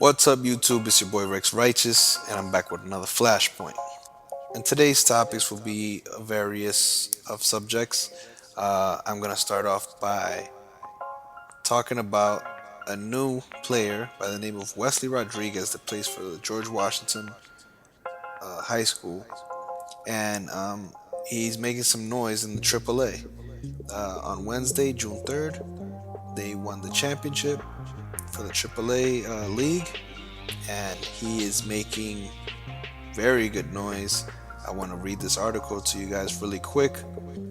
What's up, YouTube? It's your boy Rex Righteous, and I'm back with another Flashpoint. And today's topics will be various of subjects. I'm gonna start off by talking about a new player by the name of Wesley Rodriguez that plays for the George Washington High School, and he's making some noise in the AAA. On Wednesday, June 3rd, they won the championship for the AAA league, and he is making very good noise. I want to read this article to you guys really quick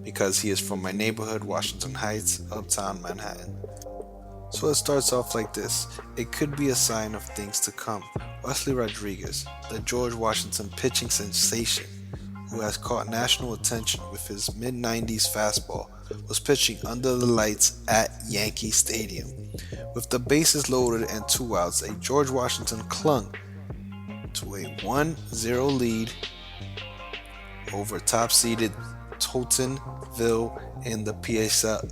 because he is from my neighborhood, Washington Heights, uptown Manhattan. So it starts off like this. It could be a sign of things to come. Wesley Rodriguez, the George Washington pitching sensation, who has caught national attention with his mid-90s fastball, was pitching under the lights at Yankee Stadium. With the bases loaded and 2 outs, a George Washington clung to a 1-0 lead over top-seeded Tottenville in the PSAL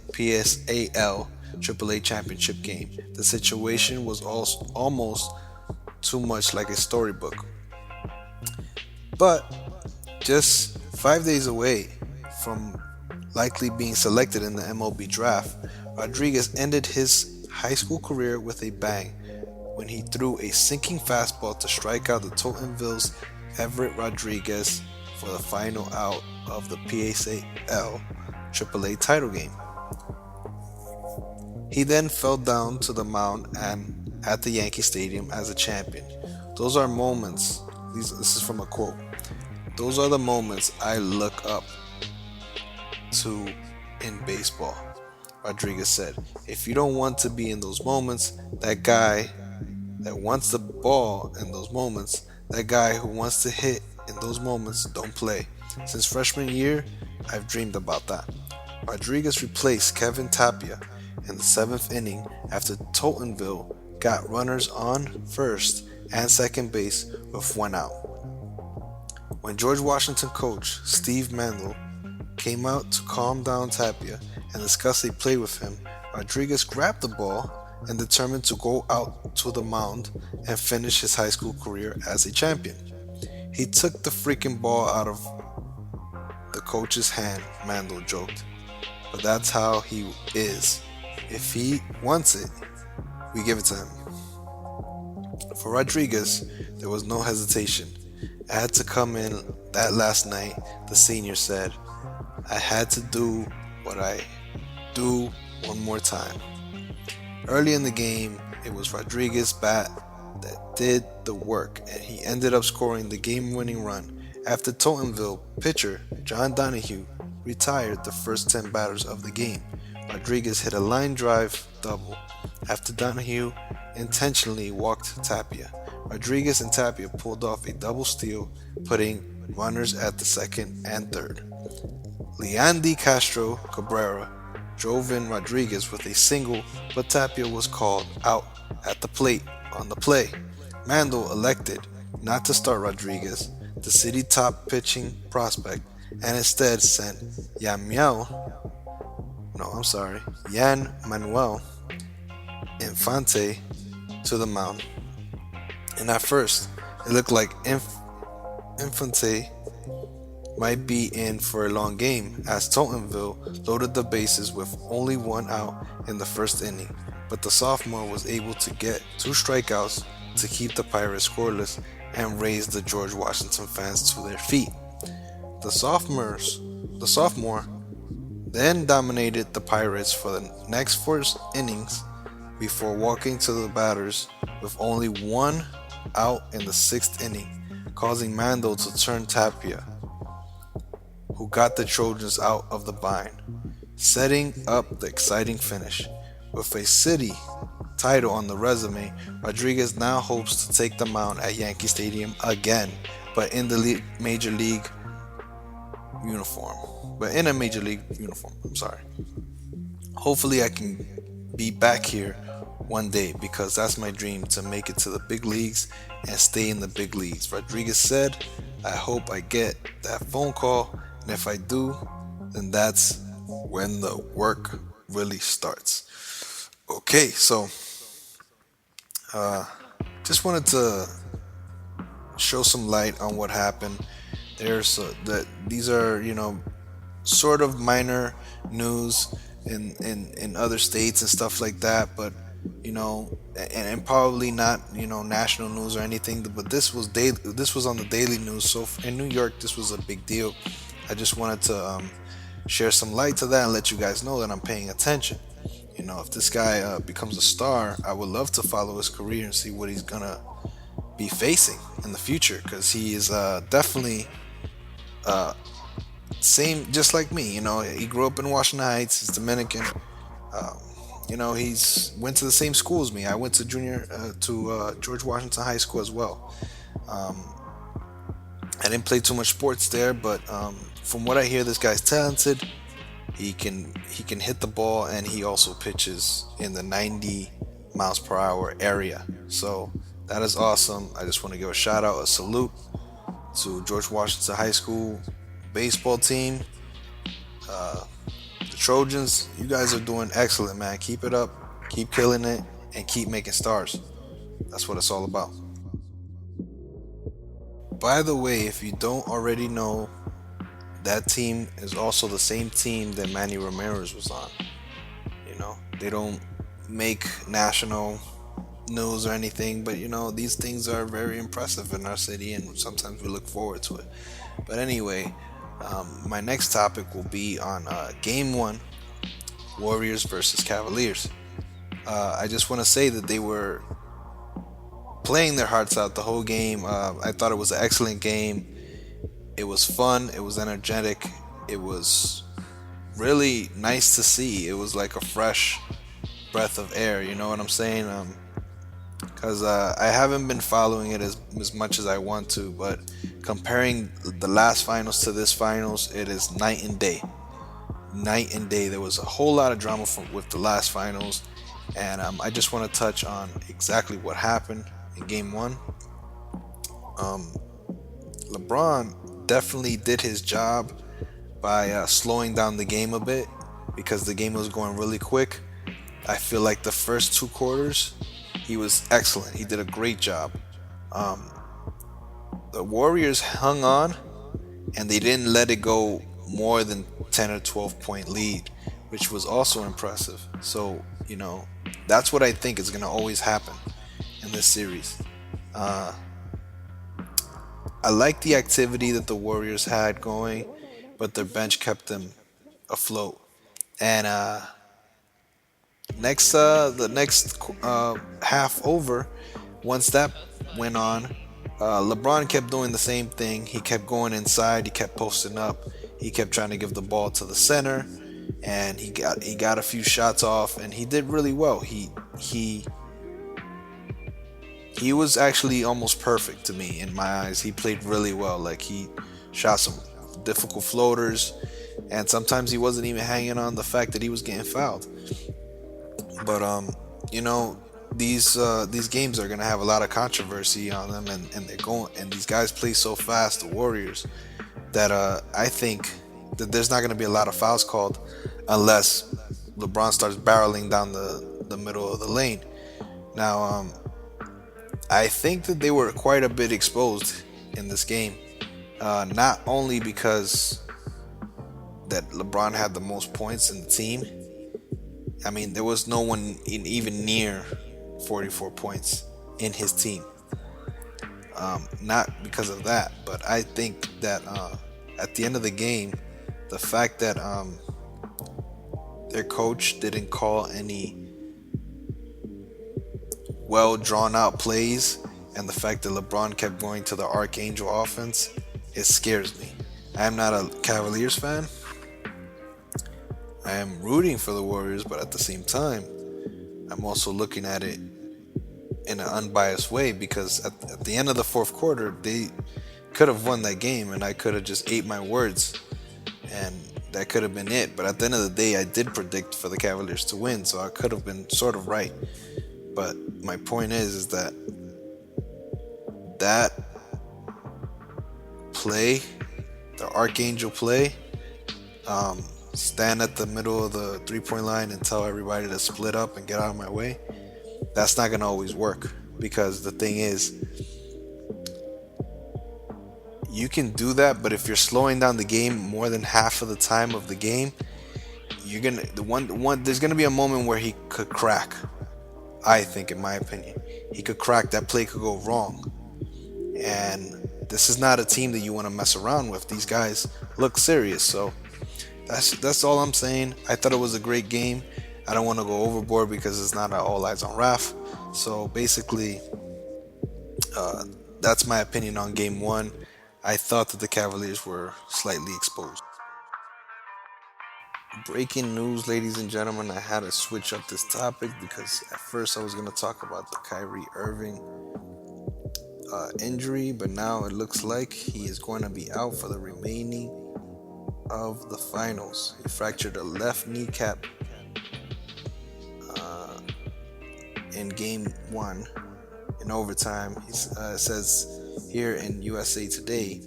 AAA championship game. The situation was almost too much like a storybook. But just 5 days away from likely being selected in the MLB draft, Rodriguez ended his high school career with a bang when he threw a sinking fastball to strike out the Tottenville's Everett Rodriguez for the final out of the PSAL AAA title game. He then fell down to the mound and at the Yankee Stadium as a champion. Those are moments, this is from a quote, "Those are the moments I look up to in baseball," Rodriguez said. "If you don't want to be in those moments, that guy that wants the ball in those moments, that guy who wants to hit in those moments, don't play. Since freshman year, I've dreamed about that." Rodriguez replaced Kevin Tapia in the 7th inning after Tottenville got runners on first and second base with 1 out. When George Washington coach Steve Mandel came out to calm down Tapia and discuss a play with him, Rodriguez grabbed the ball and determined to go out to the mound and finish his high school career as a champion. "He took the freaking ball out of the coach's hand," Mandel joked. "But that's how he is. If he wants it, we give it to him." For Rodriguez, there was no hesitation. "I had to come in that last night," the senior said. "I had to do what I do one more time." Early in the game, it was Rodriguez's bat that did the work, and he ended up scoring the game-winning run after Tottenville pitcher John Donahue retired the first 10 batters of the game. Rodriguez hit a line drive double after Donahue intentionally walked Tapia. Rodriguez and Tapia pulled off a double steal, putting runners at the second and third. Leandy Castro Cabrera drove in Rodriguez with a single, but Tapia was called out at the plate on the play. Mandel elected not to start Rodriguez, the city top pitching prospect, and instead sent Yan Manuel Infante to the mound. And at first, it looked like Infante might be in for a long game as Tottenville loaded the bases with only 1 out in the first inning, but the sophomore was able to get 2 strikeouts to keep the Pirates scoreless and raise the George Washington fans to their feet. The sophomore then dominated the Pirates for the next 4 innings before walking to the batters with only 1 out in the 6th inning, causing Mandel to turn Tapia, who got the Trojans out of the bind, setting up the exciting finish. With a city title on the resume, Rodriguez now hopes to take the mound at Yankee Stadium again, but in the major league uniform. Hopefully I can be back here one day because that's my dream, to make it to the big leagues and stay in the big leagues. Rodriguez said, "I hope I get that phone call, and if I do, then that's when the work really starts." Okay, so just wanted to show some light on what happened. There's that these are sort of minor news in other states and stuff like that, but and probably not national news or anything. But this was daily. This was on the daily news. So in New York, this was a big deal. I just wanted to share some light to that and let you guys know that I'm paying attention. If this guy becomes a star, I would love to follow his career and see what he's gonna be facing in the future, because he is definitely uh, same just like me. He grew up in Washington Heights. He's Dominican. Um, he's went to the same school as me. I went to George Washington High School as well. Um, I didn't play too much sports there, but from what I hear, this guy's talented. He can hit the ball, and he also pitches in the 90 miles per hour area. So that is awesome. I just want to give a shout out, a salute to George Washington High School baseball team. Uh, the Trojans, you guys are doing excellent, man. Keep it up, keep killing it, and keep making stars. That's what it's all about. By the way, if you don't already know, that team is also the same team that Manny Ramirez was on. They don't make national news or anything, but these things are very impressive in our city, and sometimes we look forward to it. But anyway, my next topic will be on Game 1, Warriors versus Cavaliers. I just want to say that they were playing their hearts out the whole game. I thought it was an excellent game. It was fun. It was energetic. It was really nice to see. It was like a fresh breath of air. You know what I'm saying? Because I haven't been following it as much as I want to, but comparing the last finals to this finals, it is night and day. Night and day. There was a whole lot of drama with the last finals, and I just want to touch on exactly what happened in Game 1. LeBron definitely did his job by slowing down the game a bit, because the game was going really quick. I feel like the first 2 quarters, he was excellent. He did a great job. The Warriors hung on, and they didn't let it go more than 10 or 12 point lead, which was also impressive. So, that's what I think is going to always happen in this series. I like the activity that the Warriors had going, but their bench kept them afloat. And the next half over, once that went on, LeBron kept doing the same thing. He kept going inside. He kept posting up. He kept trying to give the ball to the center, and he got a few shots off, and he did really well. He was actually almost perfect to me in my eyes. He played really well. Like, he shot some difficult floaters, and sometimes he wasn't even hanging on the fact that he was getting fouled. But these games are gonna have a lot of controversy on them, and these guys play so fast, the Warriors, that I think that there's not gonna be a lot of fouls called unless LeBron starts barreling down the middle of the lane. Now, I think that they were quite a bit exposed in this game, not only because that LeBron had the most points in the team. I mean, there was no one even near 44 points in his team. Not because of that, but I think that at the end of the game, the fact that their coach didn't call any well drawn out plays, and the fact that LeBron kept going to the Archangel offense, it scares me. I am not a Cavaliers fan. I am rooting for the Warriors, but at the same time, I'm also looking at it in an unbiased way, because at the end of the fourth quarter, they could have won that game, and I could have just ate my words, and that could have been it. But at the end of the day, I did predict for the Cavaliers to win, so I could have been sort of right. But my point is that play, the Archangel play, stand at the middle of the 3-point line and tell everybody to split up and get out of my way, that's not going to always work. because the thing is, you can do that, but if you're slowing down the game more than half of the time of the game, you're gonna the one there's gonna be a moment where he could crack. I think, in my opinion, he could crack. That play could go wrong, and this is not a team that you want to mess around with. These guys look serious, so that's all I'm saying. I thought it was a great game. I don't want to go overboard because it's not all eyes on Raf. So basically, uh, that's my opinion on game one. I thought that the Cavaliers were slightly exposed. Breaking news, ladies and gentlemen. I had to switch up this topic because at first I was going to talk about the Kyrie Irving injury, but now it looks like he is going to be out for the remaining of the finals. He fractured a left kneecap in game one in overtime. He says here in USA Today,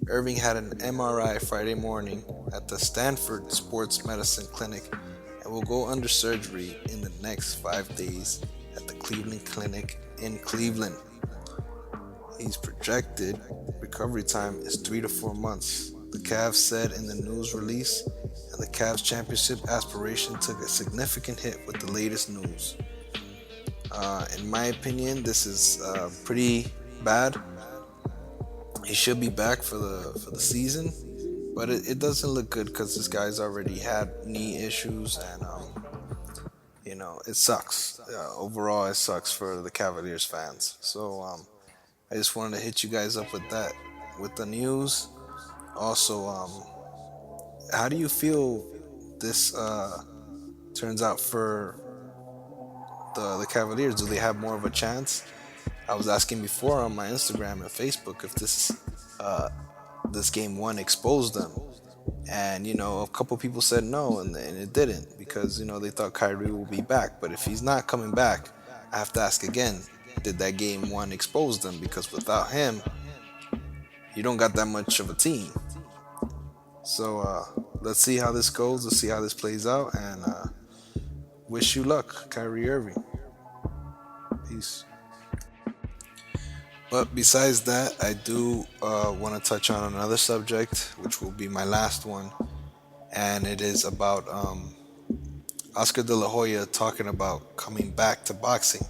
Irving had an MRI Friday morning at the Stanford Sports Medicine Clinic and will go under surgery in the next 5 days at the Cleveland Clinic in Cleveland. His projected recovery time is 3 to 4 months, the Cavs said in the news release, and the Cavs championship aspiration took a significant hit with the latest news. In my opinion, this is pretty bad. He should be back for the season, but it doesn't look good because this guy's already had knee issues, and it sucks. Overall, it sucks for the Cavaliers fans. So I just wanted to hit you guys up with that, with the news. Also, how do you feel this turns out for the Cavaliers? Do they have more of a chance? I was asking before on my Instagram and Facebook if this game one exposed them, and a couple people said no, and it didn't, because they thought Kyrie will be back. But if he's not coming back, I have to ask again: did that game one expose them? Because without him, you don't got that much of a team. So let's see how this goes. Let's see how this plays out, and wish you luck, Kyrie Irving. Peace. But besides that, I do want to touch on another subject, which will be my last one, and it is about Oscar De La Hoya talking about coming back to boxing.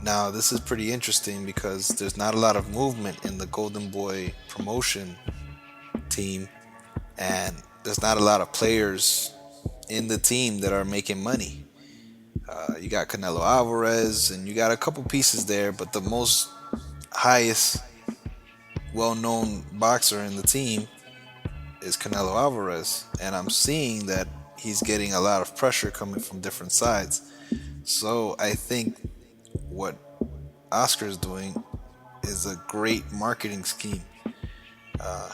Now, this is pretty interesting because there's not a lot of movement in the Golden Boy promotion team, and there's not a lot of players in the team that are making money. You got Canelo Alvarez, and you got a couple pieces there, but the most highest well-known boxer in the team is Canelo Alvarez, and I'm seeing that he's getting a lot of pressure coming from different sides. So I think what Oscar is doing is a great marketing scheme.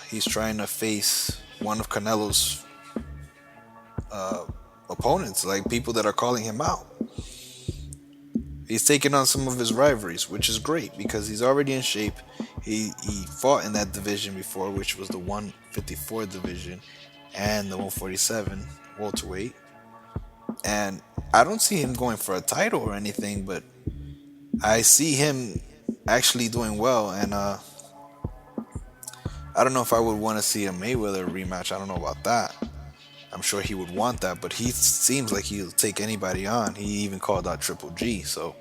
He's trying to face one of Canelo's opponents, like people that are calling him out. He's taking on some of his rivalries, which is great because he's already in shape. He fought in that division before, which was the 154 division and the 147 welterweight. And I don't see him going for a title or anything, but I see him actually doing well. And I don't know if I would want to see a Mayweather rematch. I don't know about that. I'm sure he would want that, but he seems like he'll take anybody on. He even called out Triple G, so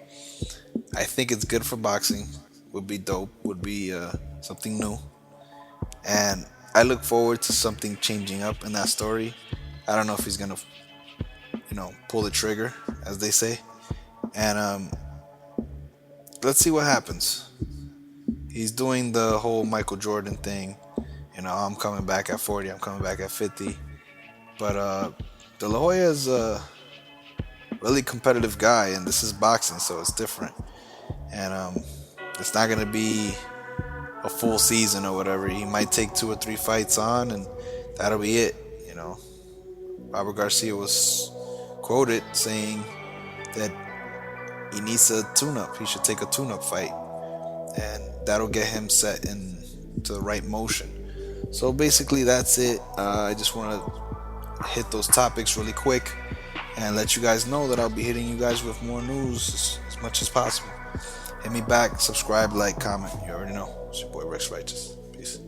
I think it's good for boxing. Would be dope. Would be something new, and I look forward to something changing up in that story. I don't know if he's gonna, pull the trigger, as they say, and let's see what happens. He's doing the whole Michael Jordan thing. I'm coming back at 40. I'm coming back at 50. But De La Hoya is a really competitive guy, and this is boxing, so it's different. And it's not going to be a full season or whatever. He might take 2 or 3 fights on, and that'll be it. Robert Garcia was quoted saying that he needs a tune-up. He should take a tune-up fight, and that'll get him set into the right motion. So basically, that's it. I just want to hit those topics really quick and let you guys know that I'll be hitting you guys with more news as much as possible. Hit me back, subscribe, like, comment. You already know. It's your boy Rex Righteous. Peace.